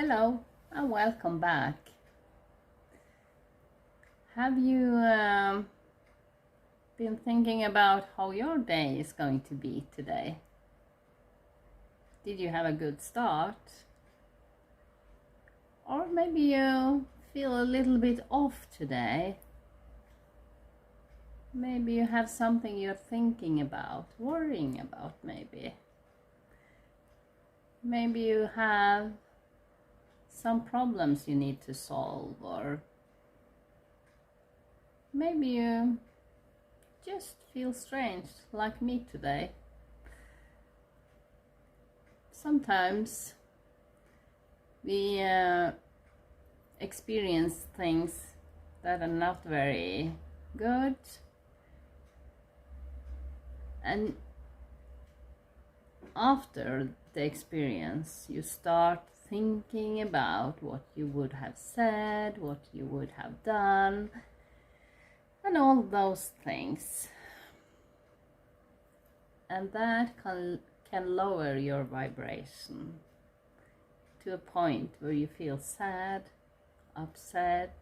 Hello and welcome back. Have you been thinking about how your day is going to be today? Did you have a good start? Or maybe you feel a little bit off today? Maybe you have something you're thinking about, worrying about maybe. Maybe you have some problems you need to solve, or maybe you just feel strange like me today. Sometimes we experience things that are not very good, and after the experience you start thinking about what you would have said, what you would have done, and all those things, and that can lower your vibration to a point where you feel sad, upset,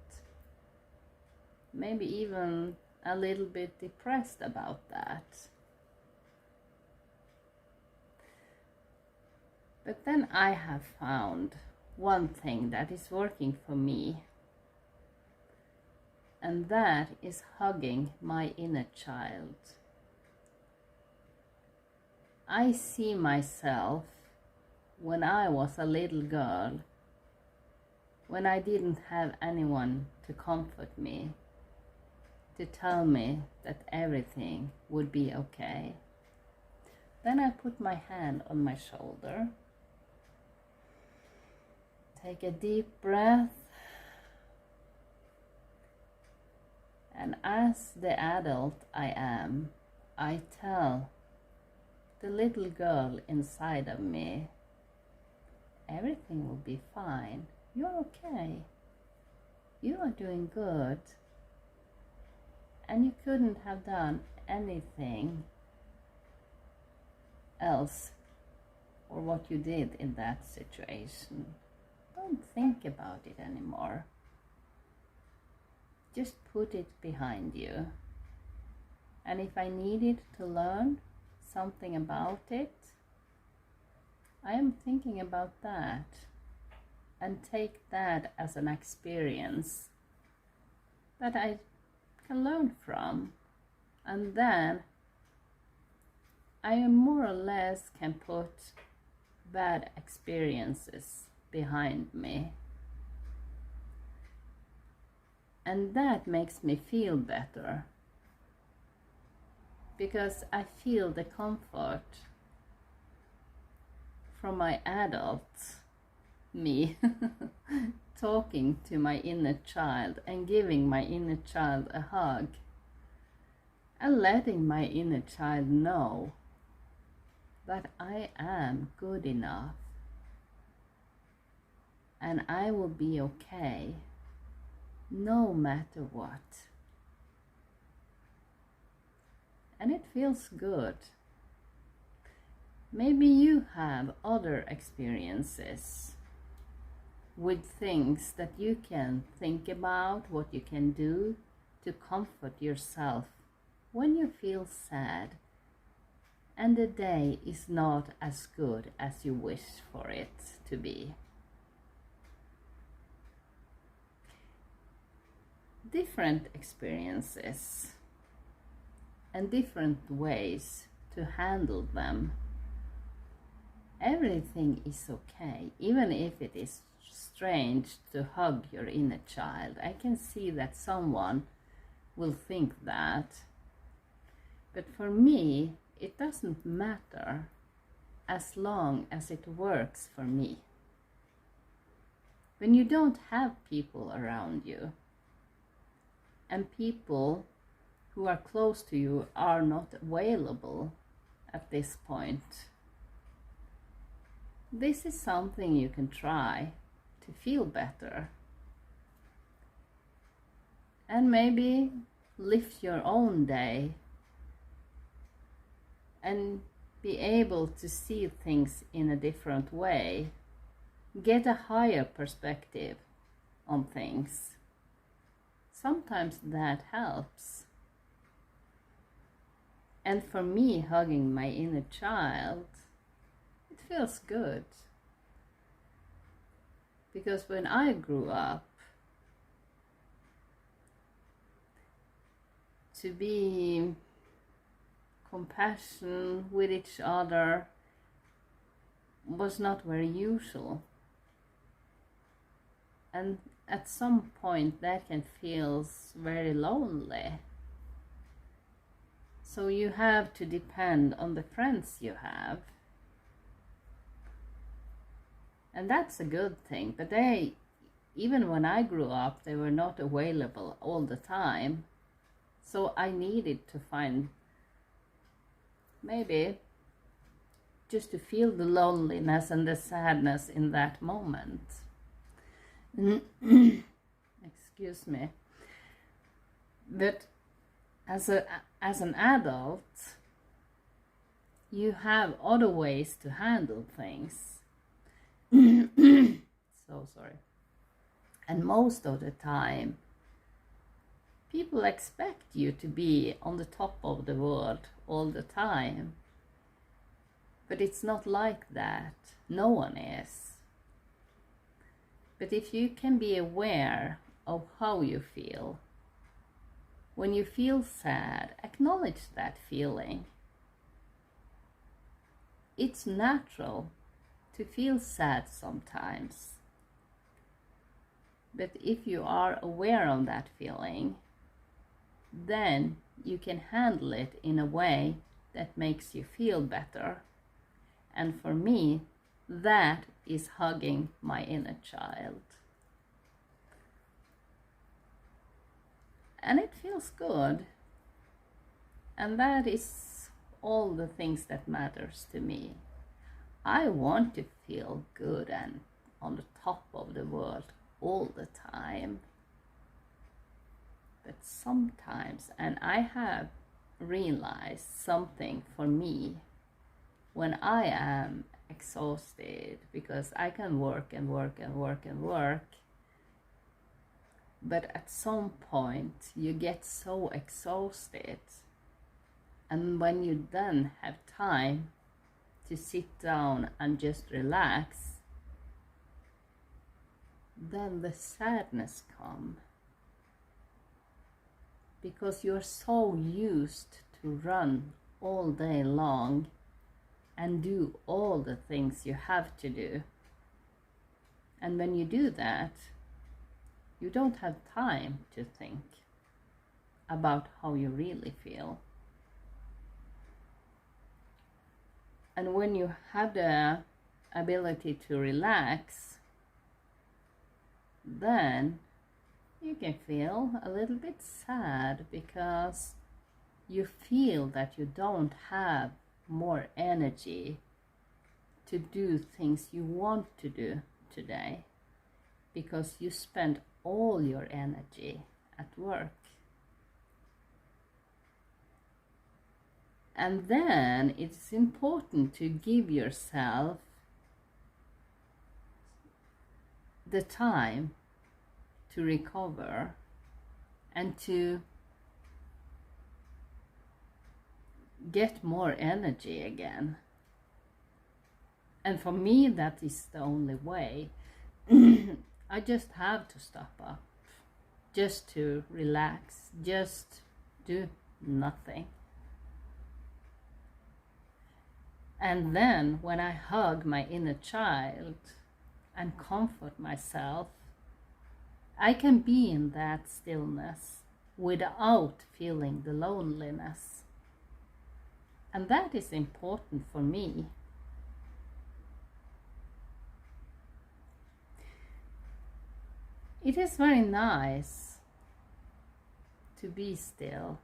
maybe even a little bit depressed about that. But then I have found one thing that is working for me, and that is hugging my inner child. I see myself when I was a little girl, when I didn't have anyone to comfort me, to tell me that everything would be okay. Then I put my hand on my shoulder, take a deep breath, and as the adult I am, I tell the little girl inside of me, everything will be fine. You're okay. You are doing good. And you couldn't have done anything else or what you did in that situation. Don't think about it anymore. Just put it behind you. And if I needed to learn something about it, I am thinking about that, and take that as an experience that I can learn from, and then I more or less can put bad experiences behind me, and that makes me feel better, because I feel the comfort from my adult me talking to my inner child and giving my inner child a hug and letting my inner child know that I am good enough and I will be okay no matter what. And it feels good. Maybe you have other experiences with things that you can think about, what you can do to comfort yourself when you feel sad and the day is not as good as you wish for it to be. Different experiences and different ways to handle them. Everything is okay, even if it is strange to hug your inner child. I can see that someone will think that, but for me it doesn't matter as long as it works for me. When you don't have people around you, and people who are close to you are not available at this point, this is something you can try to feel better, and maybe lift your own day and be able to see things in a different way. get a higher perspective on things. Sometimes that helps. And for me, hugging my inner child, it feels good. Because when I grew up, to be compassionate with each other was not very usual. And at some point that can feel very lonely. So you have to depend on the friends you have. And that's a good thing. But they, even when I grew up, they were not available all the time. So I needed to find, maybe, just to feel the loneliness and the sadness in that moment. Excuse me. But as an adult, you have other ways to handle things. So sorry. And most of the time, people expect you to be on the top of the world all the time. But it's not like that. No one is. But if you can be aware of how you feel, when you feel sad, acknowledge that feeling. It's natural to feel sad sometimes. But if you are aware of that feeling, then you can handle it in a way that makes you feel better. And for me, that is hugging my inner child. And it feels good. And that is all the things that matters to me. I want to feel good and on the top of the world all the time. But sometimes, and I have realized something for me, when I am exhausted, because I can work and work and work and work, but at some point you get so exhausted, and when you then have time to sit down and just relax, then the sadness comes. Because you're so used to run all day long and do all the things you have to do. And when you do that, you don't have time to think about how you really feel. And when you have the ability to relax, then you can feel a little bit sad because you feel that you don't have more energy to do things you want to do today because you spend all your energy at work. And then it's important to give yourself the time to recover and to get more energy again. And for me, that is the only way. I just have to stop up, just to relax, just do nothing. And then when I hug my inner child and comfort myself, I can be in that stillness without feeling the loneliness. And that is important for me. It is very nice to be still.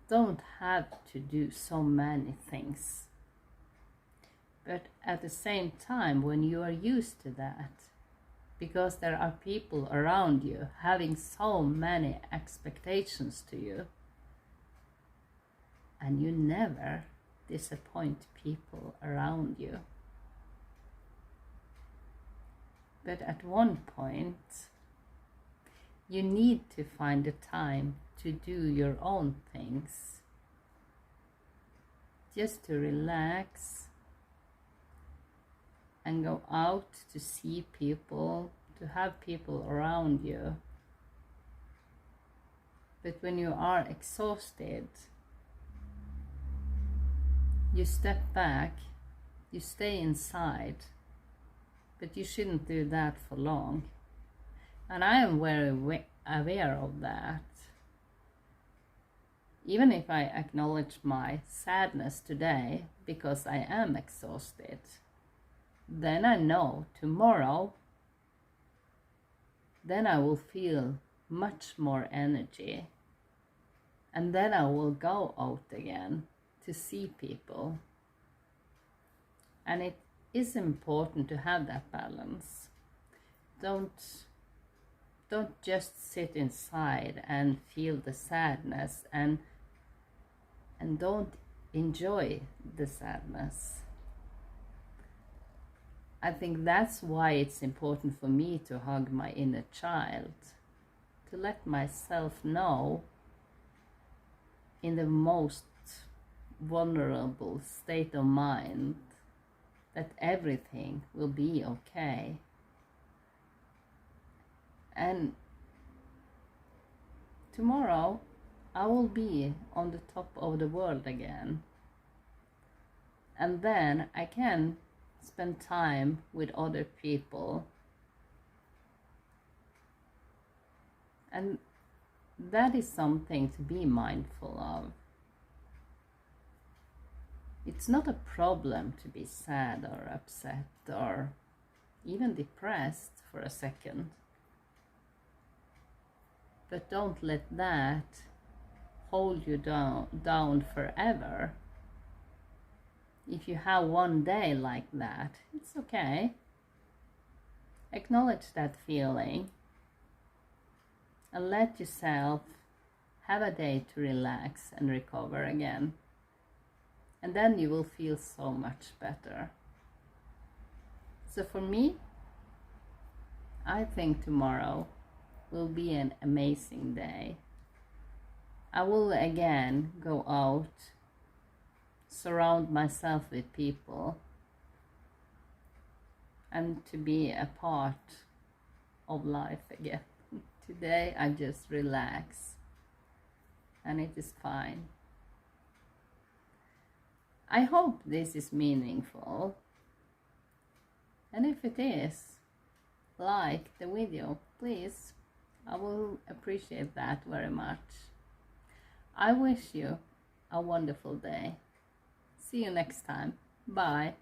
Don't have to do so many things. But at the same time, when you are used to that, because there are people around you having so many expectations to you, and you never disappoint people around you. But at one point, you need to find the time to do your own things. Just to relax and go out to see people, to have people around you. But when you are exhausted, you step back, you stay inside, but you shouldn't do that for long. And I am very aware of that. Even if I acknowledge my sadness today because I am exhausted, then I know tomorrow, then I will feel much more energy. And then I will go out again to see people. And it is important to have that balance. Don't just sit inside and feel the sadness and don't enjoy the sadness. I think that's why it's important for me to hug my inner child, to let myself know in the most vulnerable state of mind that everything will be okay. And tomorrow I will be on the top of the world again. And then I can spend time with other people. And that is something to be mindful of. It's not a problem to be sad or upset or even depressed for a second. But don't let that hold you down forever. If you have one day like that, it's okay. Acknowledge that feeling and let yourself have a day to relax and recover again. And then you will feel so much better. So for me, I think tomorrow will be an amazing day. I will again go out, surround myself with people, and to be a part of life again. Today I just relax, and it is fine. I hope this is meaningful, and if it is, like the video, please. I will appreciate that very much. I wish you a wonderful day. See you next time. Bye.